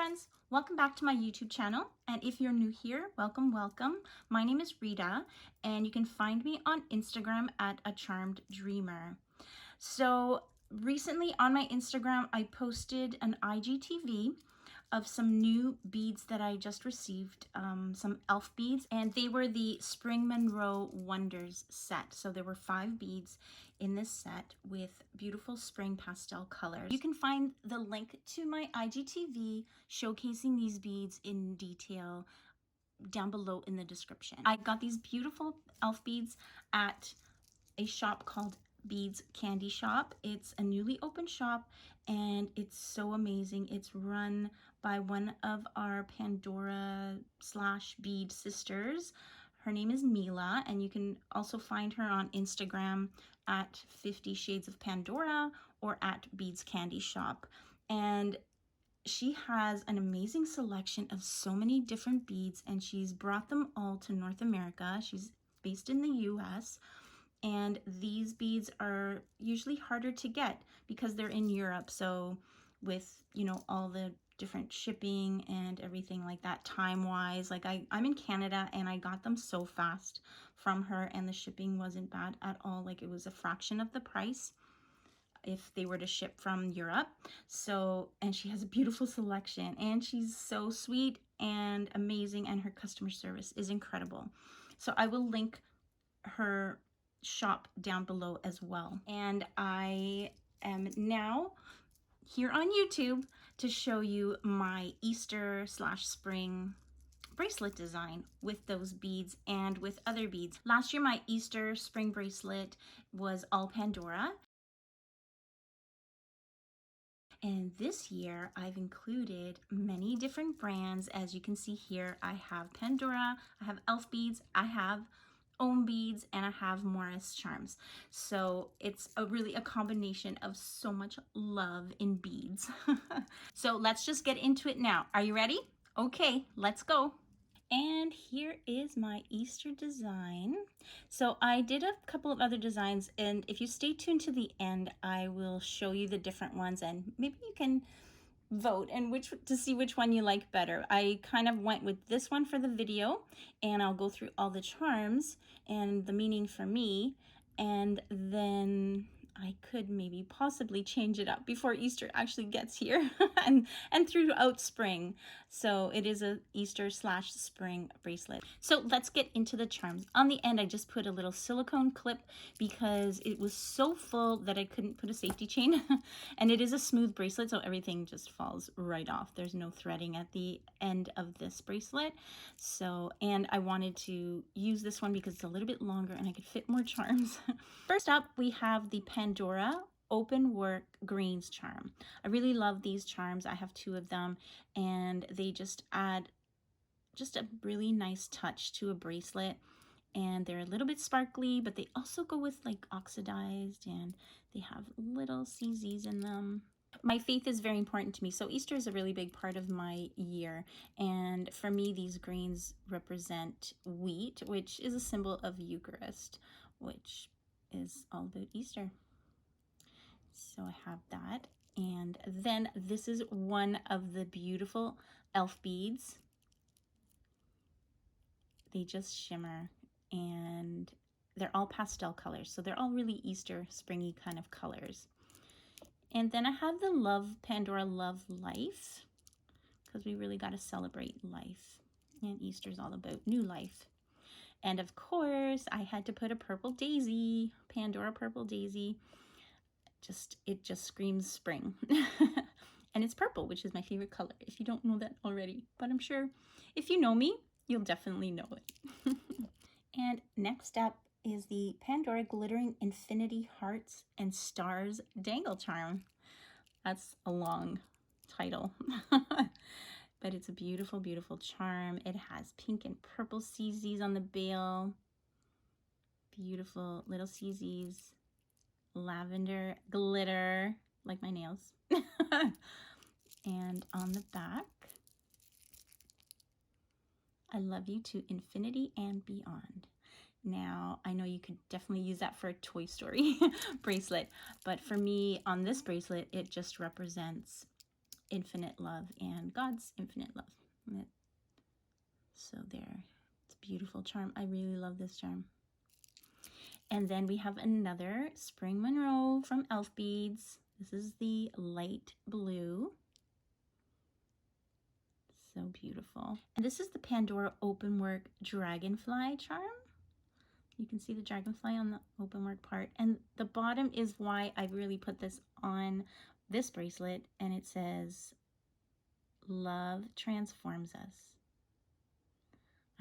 friends, welcome back to my YouTube channel, and if you're new here, welcome. My name is Rita, and you can find me on Instagram at A Charmed Dreamer. So recently on my Instagram, I posted an IGTV of some new beads that I just received, some elf beads, and they were the Spring Wonders set. So there were 5 beads in this set with beautiful spring pastel colors. You can find the link to my IGTV showcasing these beads in detail down below in the description. I got these beautiful elf beads at a shop called Beads Candy Shop. It's a newly opened shop and it's so amazing. It's run by one of our Pandora / bead sisters. Her name is Mila, and you can also find her on Instagram at 50 Shades of Pandora or at Beads Candy Shop. And she has an amazing selection of so many different beads, and she's brought them all to North America. She's based in the US. And these beads are usually harder to get because they're in Europe. So with, you know, all the different shipping and everything like that, time-wise, like I'm in Canada and I got them so fast from her, and the shipping wasn't bad at all. Like it was a fraction of the price if they were to ship from Europe. So, and she has a beautiful selection, and she's so sweet and amazing, and her customer service is incredible. So I will link her shop down below as well. And I am now here on YouTube to show you my Easter / spring bracelet design with those beads and with other beads. Last year my Easter spring bracelet was all Pandora, and this year I've included many different brands. As you can see here, I have Pandora, I have elf beads, I have own beads, and I have Moress charms. So it's really a combination of so much love in beads. So let's just get into it now. Are you ready? Okay, let's go. And here is my Easter design. So I did a couple of other designs, and if you stay tuned to the end, I will show you the different ones, and maybe you can vote and to see which one you like better. I kind of went with this one for the video, and I'll go through all the charms and the meaning for me, and then I could maybe possibly change it up before Easter actually gets here and throughout spring. So it is a Easter / spring bracelet. So let's get into the charms. On the end, I just put a little silicone clip because it was so full that I couldn't put a safety chain. And it is a smooth bracelet, so everything just falls right off. There's no threading at the end of this bracelet. So, and I wanted to use this one because it's a little bit longer and I could fit more charms. First up, we have the Pandora Open Work Greens charm. I really love these charms. I have 2 of them, and they just add just a really nice touch to a bracelet. And they're a little bit sparkly, but they also go with like oxidized, and they have little CZs in them. My faith is very important to me, so Easter is a really big part of my year, and for me these greens represent wheat, which is a symbol of Eucharist, which is all about Easter. So I have that, and then this is one of the beautiful elf beads. They just shimmer, and they're all pastel colors, so they're all really Easter springy kind of colors. And then I have the Pandora Love Life, because we really got to celebrate life, and Easter's all about new life. And of course I had to put a purple daisy, Pandora Purple Daisy. It just screams spring. And it's purple, which is my favorite color, if you don't know that already, but I'm sure if you know me, you'll definitely know it. And next up is the Pandora Glittering Infinity Hearts and Stars Dangle charm. That's a long title, but it's a beautiful, beautiful charm. It has pink and purple CZs on the bail. Beautiful little CZs. Lavender glitter, like my nails. And on the back, I love you to infinity and beyond. Now, I know you could definitely use that for a Toy Story bracelet, but for me, on this bracelet, it just represents infinite love and God's infinite love. So there, it's a beautiful charm. I really love this charm. And then we have another Spring Monroe from Elf Beads. This is the light blue. So beautiful. And this is the Pandora Open Work Dragonfly charm. You can see the dragonfly on the open work part. And the bottom is why I really put this on this bracelet. And it says, "Love transforms us."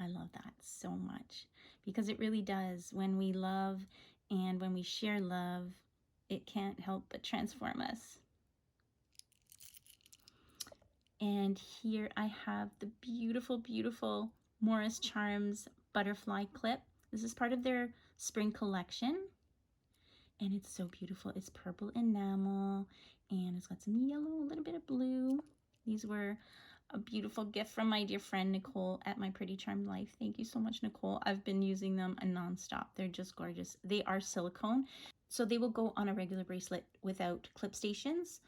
I love that so much because it really does. When we love and when we share love, it can't help but transform us. And here I have the beautiful, beautiful Moress Charms butterfly clip. This is part of their spring collection. And it's so beautiful. It's purple enamel and it's got some yellow, a little bit of blue. These were a beautiful gift from my dear friend Nicole at My Pretty Charmed Life. Thank you so much, Nicole. I've been using them nonstop. They're just gorgeous. They are silicone, so they will go on a regular bracelet without clip stations,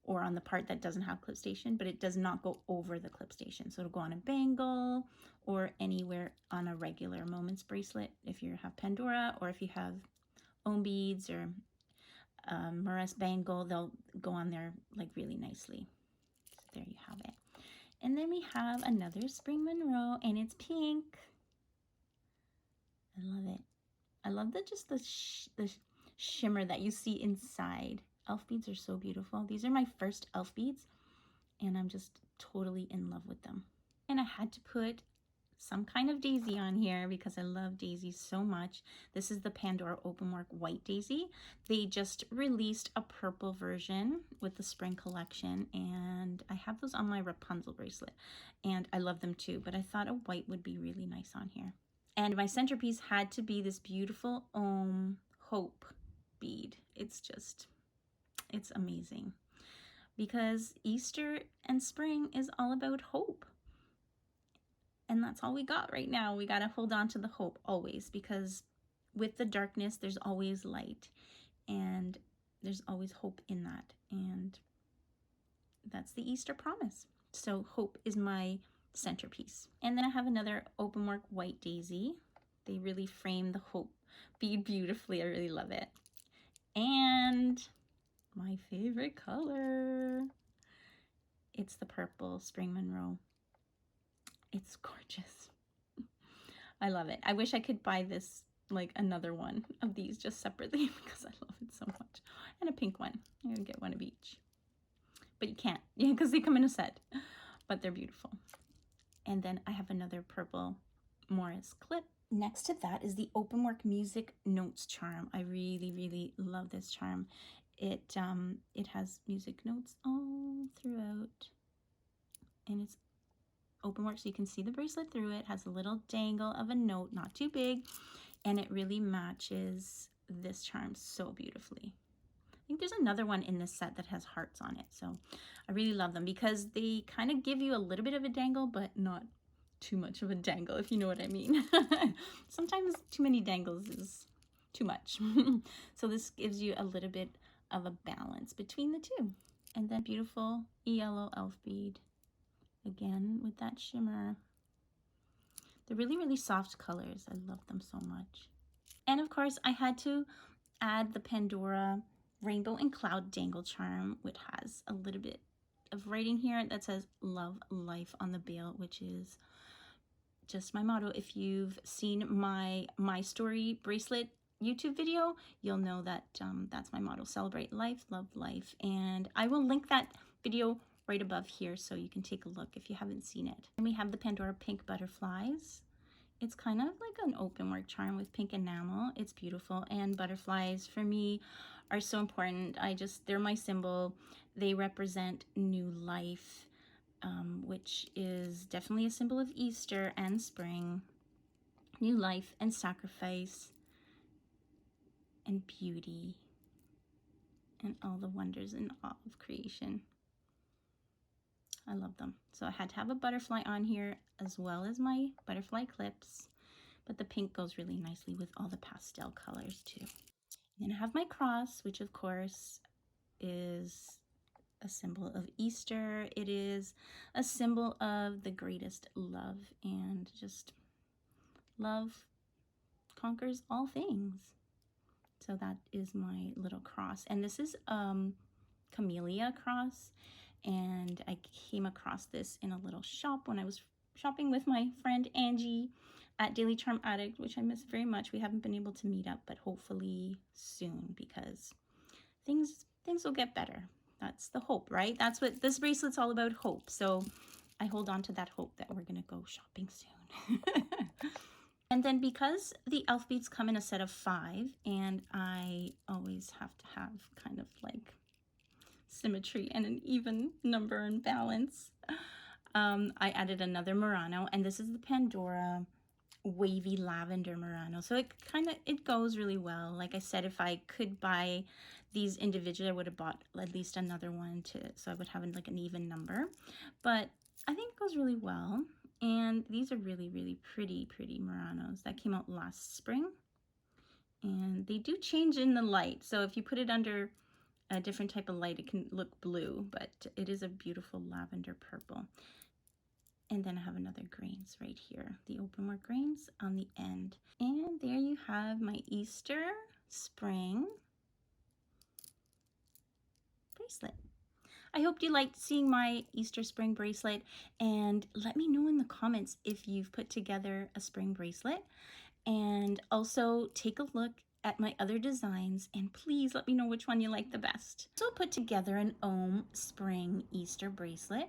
or on the part that doesn't have clip station, but it does not go over the clip station. So it'll go on a bangle or anywhere on a regular Moments bracelet if you have Pandora, or if you have Own Beads or Moress bangle, they'll go on there like really nicely. There you have it. And then we have another Spring Monroe, and it's pink. I love it. I love the shimmer that you see inside. Elf beads are so beautiful. These are my first elf beads, and I'm just totally in love with them. And I had to put some kind of daisy on here because I love daisies so much. This is the Pandora Open Work White Daisy. They just released a purple version with the spring collection, and I have those on my Rapunzel bracelet, and I love them too, but I thought a white would be really nice on here. And my centerpiece had to be this beautiful Hope bead. It's amazing because Easter and spring is all about hope. And that's all we got right now. We got to hold on to the hope always, because with the darkness, there's always light, and there's always hope in that. And that's the Easter promise. So hope is my centerpiece. And then I have another open work white daisy. They really frame the hope bead beautifully. I really love it. And my favorite color, it's the purple Spring Monroe. It's gorgeous. I love it. I wish I could buy this, like another one of these just separately because I love it so much. And a pink one. I'm gonna get one of each. But you can't, because they come in a set. But they're beautiful. And then I have another purple Moress clip. Next to that is the Open Work Music Notes charm. I really, really love this charm. It has music notes all throughout. And it's open work, so you can see the bracelet through it. Has a little dangle of a note, not too big, and it really matches this charm so beautifully. I think there's another one in this set that has hearts on it, so I really love them because they kind of give you a little bit of a dangle, but not too much of a dangle, if you know what I mean. Sometimes too many dangles is too much. So this gives you a little bit of a balance between the two. And then beautiful yellow elf bead. Again, with that shimmer. They're really, really soft colors. I love them so much. And of course, I had to add the Pandora Rainbow and Cloud Dangle charm, which has a little bit of writing here that says "Love Life" on the bail, which is just my motto. If you've seen my Story bracelet YouTube video, you'll know that that's my motto. Celebrate life, love life. And I will link that video right above here so you can take a look if you haven't seen it. And we have the Pandora Pink Butterflies. It's kind of like an open work charm with pink enamel. It's beautiful, and butterflies for me are so important. They're my symbol. They represent new life, which is definitely a symbol of Easter and spring. New life and sacrifice and beauty and all the wonders and awe of creation. I love them. So I had to have a butterfly on here as well as my butterfly clips, but the pink goes really nicely with all the pastel colors too. And then I have my cross, which of course is a symbol of Easter. It is a symbol of the greatest love, and just love conquers all things. So that is my little cross. And this is Camellia Cross. And I came across this in a little shop when I was shopping with my friend Angie at Daily Charm Addict, which I miss very much. We haven't been able to meet up, but hopefully soon, because things will get better. That's the hope, right? That's what this bracelet's all about, hope. So I hold on to that hope that we're gonna go shopping soon. And then because the elf beads come in a set of 5, and I always have to have kind of like symmetry and an even number and balance, I added another Murano, and this is the Pandora Wavy Lavender Murano. So it goes really well. Like I said, if I could buy these individually, I would have bought at least another one so I would have like an even number. But I think it goes really well. And these are really, really pretty Muranos that came out last spring. And they do change in the light. So if you put it under a different type of light, it can look blue, but it is a beautiful lavender purple. And then I have another grains right here, the open work grains on the end. And there you have my Easter spring bracelet. I hope you liked seeing my Easter spring bracelet, and let me know in the comments if you've put together a spring bracelet, and also take a look at my other designs, and please let me know which one you like the best. So put together an Ohm spring Easter bracelet,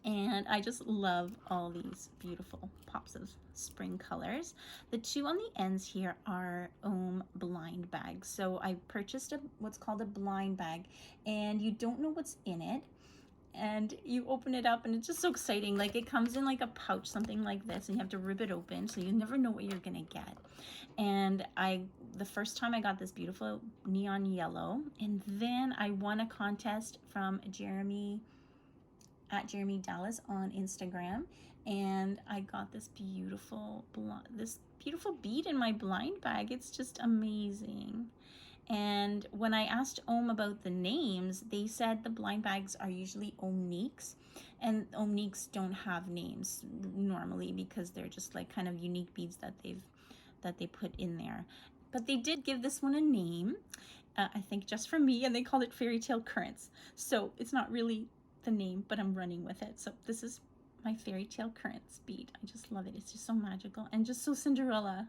and I just love all these beautiful pops of spring colors. The two on the ends here are Ohm blind bags. So I purchased what's called a blind bag, and you don't know what's in it, and you open it up and it's just so exciting. Like it comes in like a pouch, something like this, and you have to rip it open, so you never know what you're gonna get. And the first time I got this beautiful neon yellow, and then I won a contest from Jeremy at Jeremy Dallas on Instagram, and I got this beautiful bead in my blind bag. It's just amazing. And when I asked Ohm about the names, they said the blind bags are usually Omniques, and Omniques don't have names normally because they're just like kind of unique beads that they put in there. But they did give this one a name, I think just for me, and they called it Fairy Tale Currents. So it's not really the name, but I'm running with it. So this is my Fairy Tale Currents bead. I just love it. It's just so magical and just so Cinderella.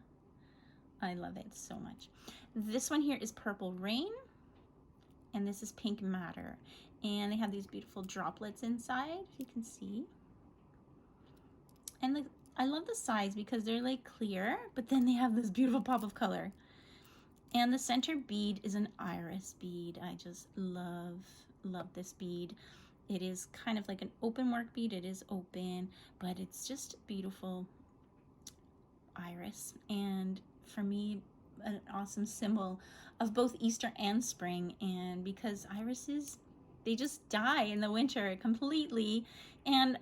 I love it so much. This one here is Purple Rain, and this is Pink Matter, and they have these beautiful droplets inside, if you can see. And I love the size because they're like clear, but then they have this beautiful pop of color. And the center bead is an iris bead. I just love this bead. It is kind of like an open work bead. It is open, but it's just beautiful iris, and for me, an awesome symbol of both Easter and spring. And because irises, they just die in the winter completely, and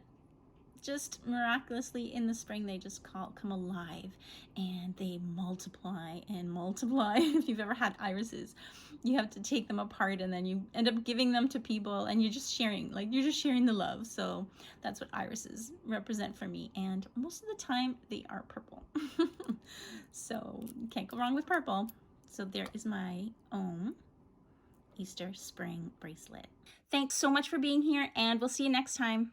just miraculously in the spring they just come alive, and they multiply and multiply. If you've ever had irises, you have to take them apart, and then you end up giving them to people, and you're just sharing the love. So that's what irises represent for me, and most of the time they are purple. So you can't go wrong with purple. So there is my Ohm Easter spring bracelet. Thanks so much for being here, and we'll see you next time.